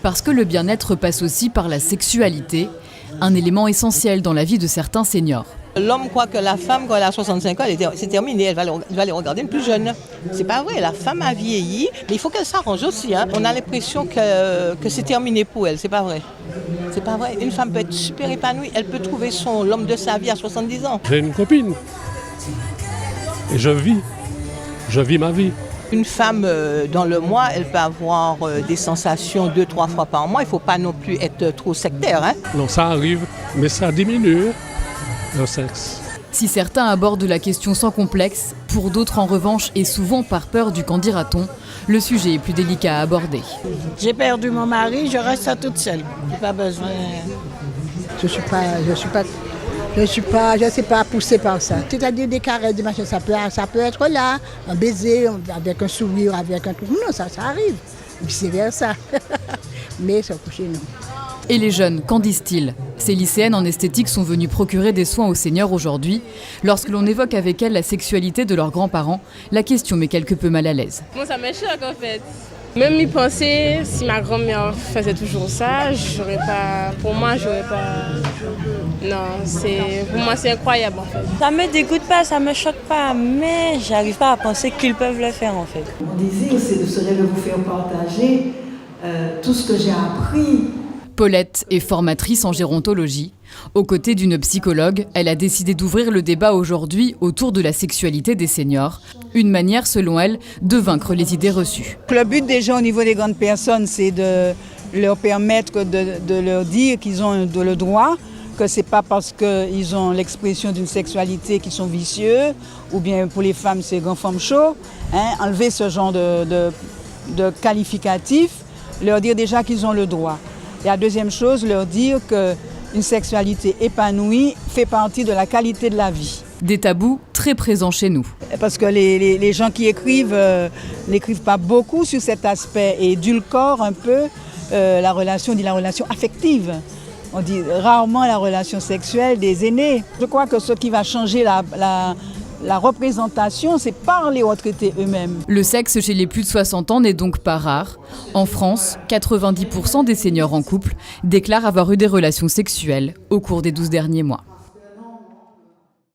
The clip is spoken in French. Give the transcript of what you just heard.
Parce que le bien-être passe aussi par la sexualité, un élément essentiel dans la vie de certains seniors. L'homme croit que la femme, quand elle a 65 ans, c'est terminé, elle va les regarder plus jeunes. C'est pas vrai, la femme a vieilli, mais il faut qu'elle s'arrange aussi. Hein. On a l'impression que c'est terminé pour elle, c'est pas vrai. C'est pas vrai. Une femme peut être super épanouie, elle peut trouver l'homme de sa vie à 70 ans. J'ai une copine et je vis ma vie. Une femme, dans le mois, elle peut avoir des sensations 2-3 fois par mois. Il ne faut pas non plus être trop sectaire. Hein. Non, ça arrive, mais ça diminue. Le sexe. Si certains abordent la question sans complexe, pour d'autres en revanche, et souvent par peur du qu'en dira-t-on, le sujet est plus délicat à aborder. J'ai perdu mon mari, je reste toute seule. J'ai pas besoin. Je sais pas poussée par ça. C'est-à-dire des caresses, des machins, ça peut être là, un baiser, avec un sourire, avec un truc. Non, ça arrive. Vice versa. Mais ça coucher non. Et les jeunes, qu'en disent-ils ? Ces lycéennes en esthétique sont venues procurer des soins aux seniors aujourd'hui. Lorsque l'on évoque avec elles la sexualité de leurs grands-parents, la question met quelque peu mal à l'aise. Moi, ça me choque en fait. Même y penser, si ma grand-mère faisait toujours ça, j'aurais pas. Pour moi, j'aurais pas. Non, pour moi, c'est incroyable en fait. Ça me dégoûte pas, ça me choque pas, mais j'arrive pas à penser qu'ils peuvent le faire en fait. Mon désir, serait de vous faire partager tout ce que j'ai appris. Paulette est formatrice en gérontologie. Aux côtés d'une psychologue, elle a décidé d'ouvrir le débat aujourd'hui autour de la sexualité des seniors. Une manière, selon elle, de vaincre les idées reçues. Le but déjà au niveau des grandes personnes, c'est de leur permettre de leur dire qu'ils ont le droit, que ce n'est pas parce qu'ils ont l'expression d'une sexualité qu'ils sont vicieux, ou bien pour les femmes, c'est grand femme chaud. Enlever ce genre de qualificatif, leur dire déjà qu'ils ont le droit. Et la deuxième chose, leur dire qu'une sexualité épanouie fait partie de la qualité de la vie. Des tabous très présents chez nous. Parce que les gens qui écrivent n'écrivent pas beaucoup sur cet aspect et édulcorent un peu la relation affective. On dit rarement la relation sexuelle des aînés. Je crois que ce qui va changer la représentation, c'est par les retraités eux-mêmes. Le sexe chez les plus de 60 ans n'est donc pas rare. En France, 90% des seniors en couple déclarent avoir eu des relations sexuelles au cours des 12 derniers mois.